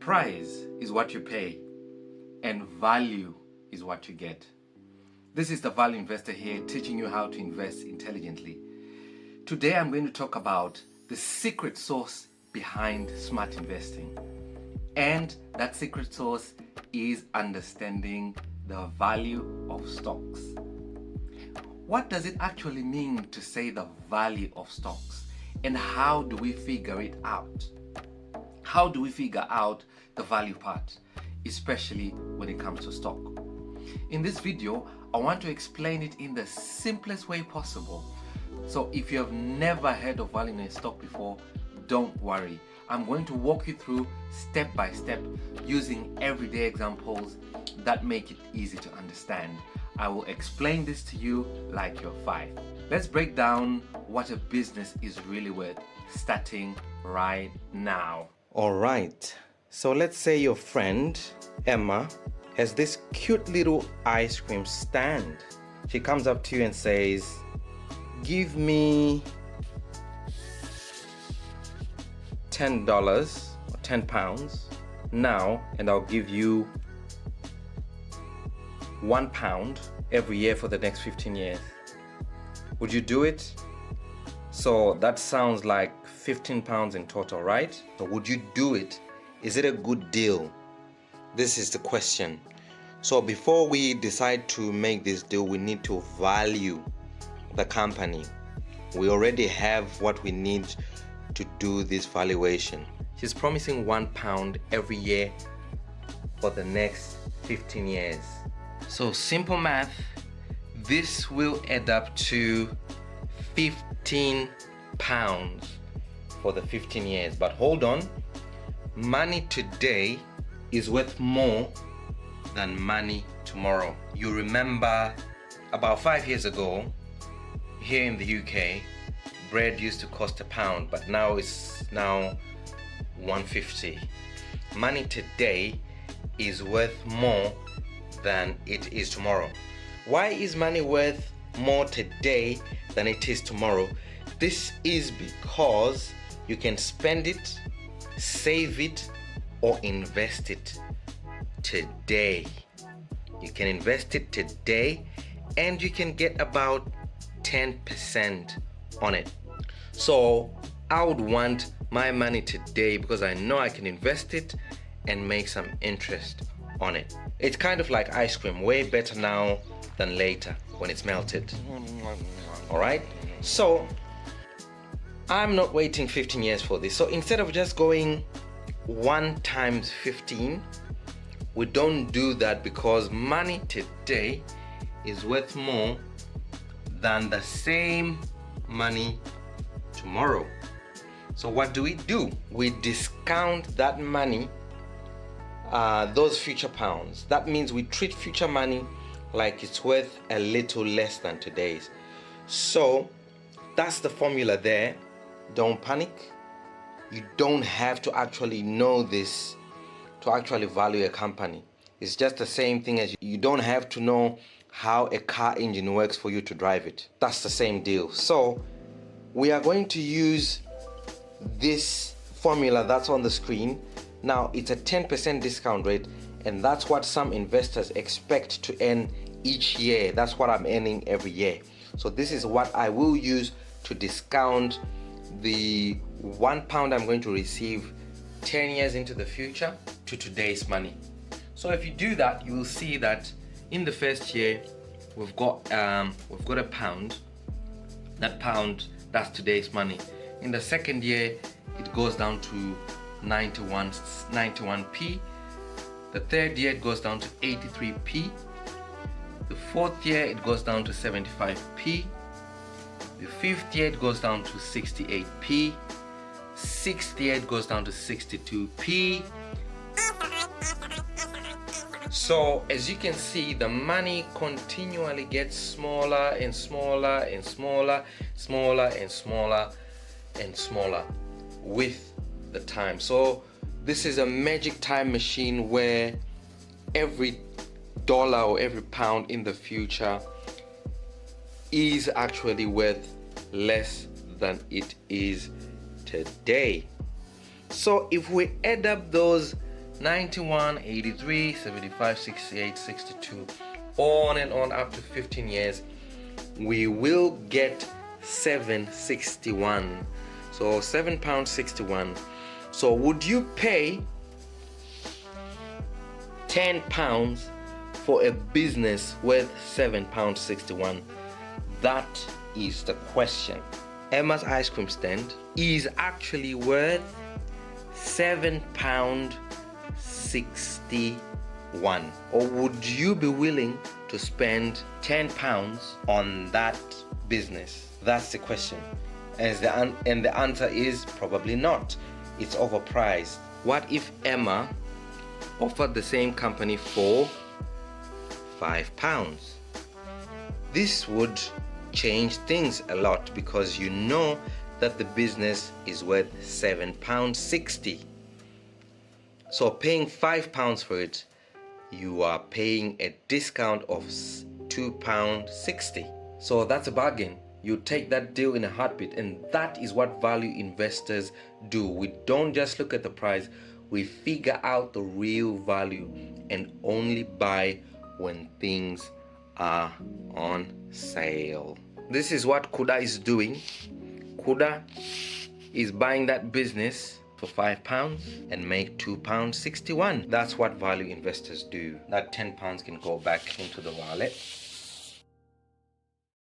Price is what you pay, and value is what you get. This is the Value Investor here, teaching you how to invest intelligently. Today I'm going to talk about the secret sauce behind smart investing. And that secret sauce is understanding the value of stocks. What does it actually mean to say the value of stocks? And how do we figure it out? How do we figure out the value part, especially when it comes to stock? In this video, I want to explain it in the simplest way possible. So if you have never heard of valuing a stock before, don't worry. I'm going to walk you through step by step using everyday examples that make it easy to understand. I will explain this to you like you're 5. Let's break down what a business is really worth, starting right now. Alright, so let's say your friend Emma has this cute little ice cream stand. She comes up to you and says, give me $10 or £10 now, and I'll give you £1 every year for the next 15 years. Would you do it? So that sounds like £15 in total, right? So would you do it? Is it a good deal? This is the question. So before we decide to make this deal, we need to value the company. We already have what we need to do this valuation. She's promising £1 every year for the next 15 years. So simple math, this will add up to £15 for the 15 years. But hold on, money today is worth more than money tomorrow. You remember about 5 years ago here in the UK, bread used to cost £1, but now it's £1.50. Money today is worth more than it is tomorrow. Why is money worth more today than it is tomorrow? This is because you can spend it, save it, or invest it today. You can invest it today and you can get about 10% on it. So I would want my money today because I know I can invest it and make some interest on it. It's kind of like ice cream, way better now than later when it's melted. All right, so I'm not waiting 15 years for this. So instead of just going 1 times 15, we don't do that because money today is worth more than the same money tomorrow. So what do? We discount that money, those future pounds. That means we treat future money like it's worth a little less than today's. So that's the formula there. Don't panic. You don't have to actually know this to actually value a company. It's just the same thing as you don't have to know how a car engine works for you to drive it. That's the same deal. So we are going to use this formula that's on the screen. Now it's a 10% discount rate, and that's what some investors expect to earn each year. That's what I'm earning every year. So this is what I will use to discount the £1 I'm going to receive 10 years into the future to today's money. So if you do that, you will see that in the first year we've got £1. That pound, that's today's money. In the second year it goes down to 91p. The third year it goes down to 83p. The fourth year it goes down to 75p. The fifth year it goes down to 68p. Sixth year it goes down to 62p. So as you can see, the money continually gets smaller and smaller and smaller, smaller and smaller and smaller with the time. So this is a magic time machine where every dollar or every pound in the future is actually worth less than it is today. So if we add up those 91, 83, 75, 68, 62, on and on up to 15 years, we will get 761. So £7.61. So would you pay £10 for a business worth £7.61? That is the question. Emma's ice cream stand is actually worth £7.61. Or would you be willing to spend £10 on that business? That's the question. And the answer is probably not. It's overpriced. What if Emma offered the same company for £5? This would change things a lot, because you know that the business is worth £7.60. So paying £5 for it, you are paying a discount of £2.60. So that's a bargain. You take that deal in a heartbeat, and that is what value investors do. We don't just look at the price, we figure out the real value and only buy when things are on sale. This is what Kuda is doing. Kuda is buying that business for £5 and make £2.61. That's what value investors do. That £10 can go back into the wallet